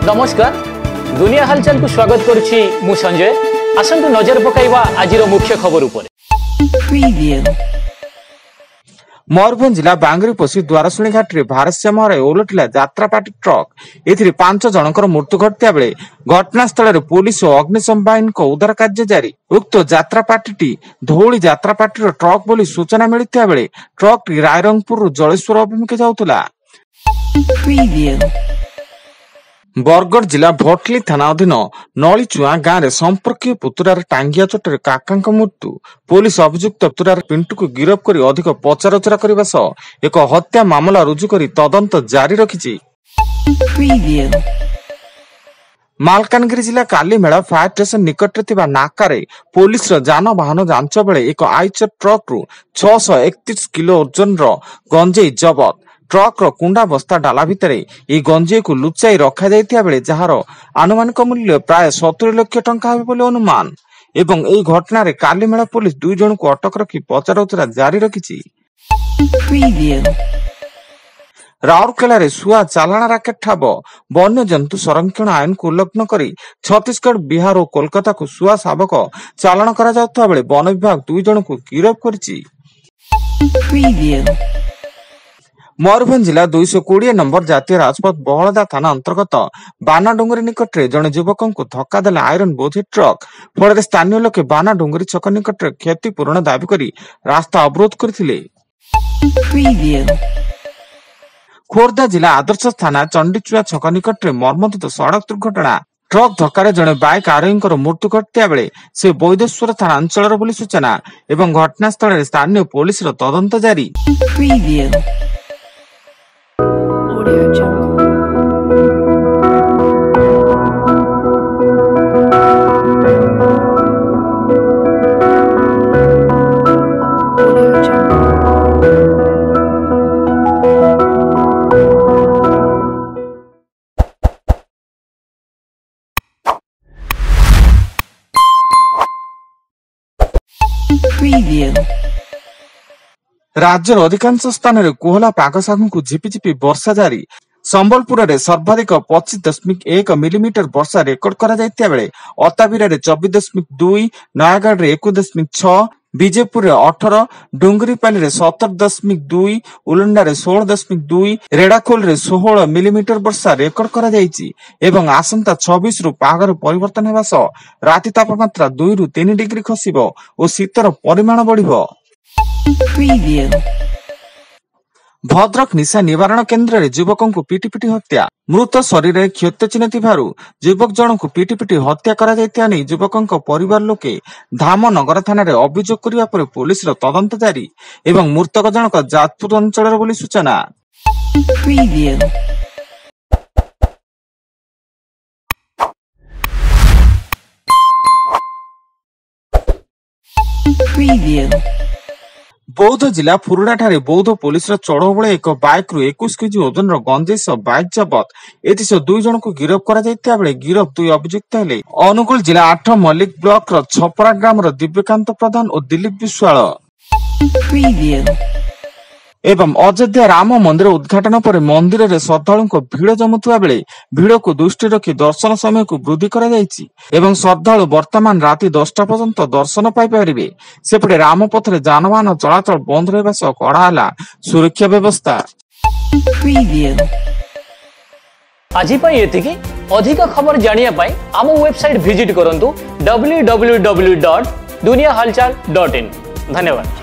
नमस्कार दुनिया हालचाल को स्वागत करुछि मु संजय। आसंतु नजर पकाइबा आजिर मुख्य खबर उपरे। मयूरभंज जिला बांगरी पशी द्वारशुणी घाट में भारसाम्य हराई ओलटिला यात्रापाटी ट्रक। एथिरे 5 जनकर मृत्यु घटिया बेले घटनास्थल में पुलिस और अग्निशम बाहिनी उद्धार कार्य जारी। उक्त यात्रापाटी धौली यात्रापाटी ट्रक बोली सूचना मिलता बेले ट्रक रायरंगपुर जलेश्वर अभिमुखे जाउतला। बरगढ़ जिला भटली थाना अधीन नलीचुआ गाँव में संपर्कीय पुतुरार टांगिया चोट काका मृत्यु। पुलिस अभियुक्त पुतुरार पिंटू को गिरफ्त कर अधिक पचराउचरा करने सह एक हत्या मामला रुजु कर तदंत जारी रखिछि। मालकानगिरी जिला कालीमेला फायर स्टेशन निकट में नाकारे पुलिस जानवाहन जांच बेले एक आइचर ट्रक रु 631 किलो ओजन गंजेई जबत। ट्रक कुंडा बस्ता डाला भितर यह गंजेई को लुचाई रखा जाइथिया बेले जहार आनुमानिक मूल्य प्राय 70 लाख टंका हेबे बोली अनुमान। एवं एही घटना रे कालीमेला पुलिस 2 जन को अटक रखी पचराउचरा जारी रखिछि। राउरकेला रे सुआ चालाना राकेट ठाब वन्य जंतु संरक्षण आईन को उल्लंघन करी छत्तीसगढ़ बिहार और कोलकाता को सुआ शाबक चालान करा जाउथबा बेले वन विभाग 2 जन को गिरफ्त करिछि। मयूरभंज जिला 220 नंबर जातीय राजपथ बहलदा थाना अंतर्गत बानाडुंगरी निकट में जड़े युवक को धक्का देला आयरन बोझी ट्रक। फल स्थानीय लोके बानाडुंगरी छक निकट में क्षतिपूरण दाबी करी रास्ता अवरोध करथिले। खोर्धा जिला आदर्श थाना चंडीचुआ छक निकट में मर्मन्त सड़क दुर्घटना। ट्रक धक्का जड़े बाइक आरोही मृत्यु घटिया बेले से बैदेश्वर थाना अंचल बोली सूचना एवं घटनास्थल में स्थानीय पुलिस तदंत जारी। राज्यर अधिकांश स्थान में कोहला पाग सागु झिपिझिपि वर्षा जारी। संबलपुर में सर्वाधिक 25.1 मिलीमीटर वर्षा रेकर्ड करा जाइतिया बेले अताबिरा रे 24.2, नयागढ़ रे 21.6, विजयपुर रे 18, डुंगरीपाली रे 17.2, उलंडा रे 16.2, रेडाखोल रे 16 मिलीमीटर वर्षा रेकर्ड करा जाइछि। एवं आसंता 26 रु पागर परिवर्तन हेबा सह राति तापमात्रा 2 रु 3 डिग्री खसिबो और शीतर परिमाण बढ़िबो। भद्रक निशा निवारण केन्द्र में युवक को पिटी हत्या। मृत शरीर में क्षत चिन्ह थिबारु युवक जन को पिटी हत्या करा जाइतिया नै युवक परिवार लोके धामनगर थाना रे अभियोग करिया पर पुलिस तदंत जारी एवं मृतक जनक जाजपुर अंचल बोली सूचना। बौद्ध जिला फुरुडा ठारे बौद्ध पुलिस चढ़ऊ बेले एक बाइक रु 21 केजी ओजन गंजेई सह बाइक जबत। एथिसह 2 जन को गिरफ्त करा जाइतिया बेले गिरफ्त 2 अभियुक्त हेले अनुगुल जिला 8 मल्लिक ब्लॉक छपरा ग्राम दिव्यकांत प्रधान और दिलीप विश्वाल। एवं अयोध्या राम मंदिर उद्घाटन पर मंदिर में श्रद्धालु भिड़ जमुवा बेले भिड़ को दृष्टि रखी दर्शन समय को वृद्धि करा जाइछि एवं श्रद्धालु वर्तमान राति 10टा पर्यंत दर्शन पाई परिबे। सेपटे रामपथ में जानवाहन चलाचल बंद रहबा सह कड़ा सुरक्षा व्यवस्था। आज एतिकी अधिक खबर जानिया पाई आम वेबसाइट विजिट करंतु www.duniyahalchal.in। धन्यवाद।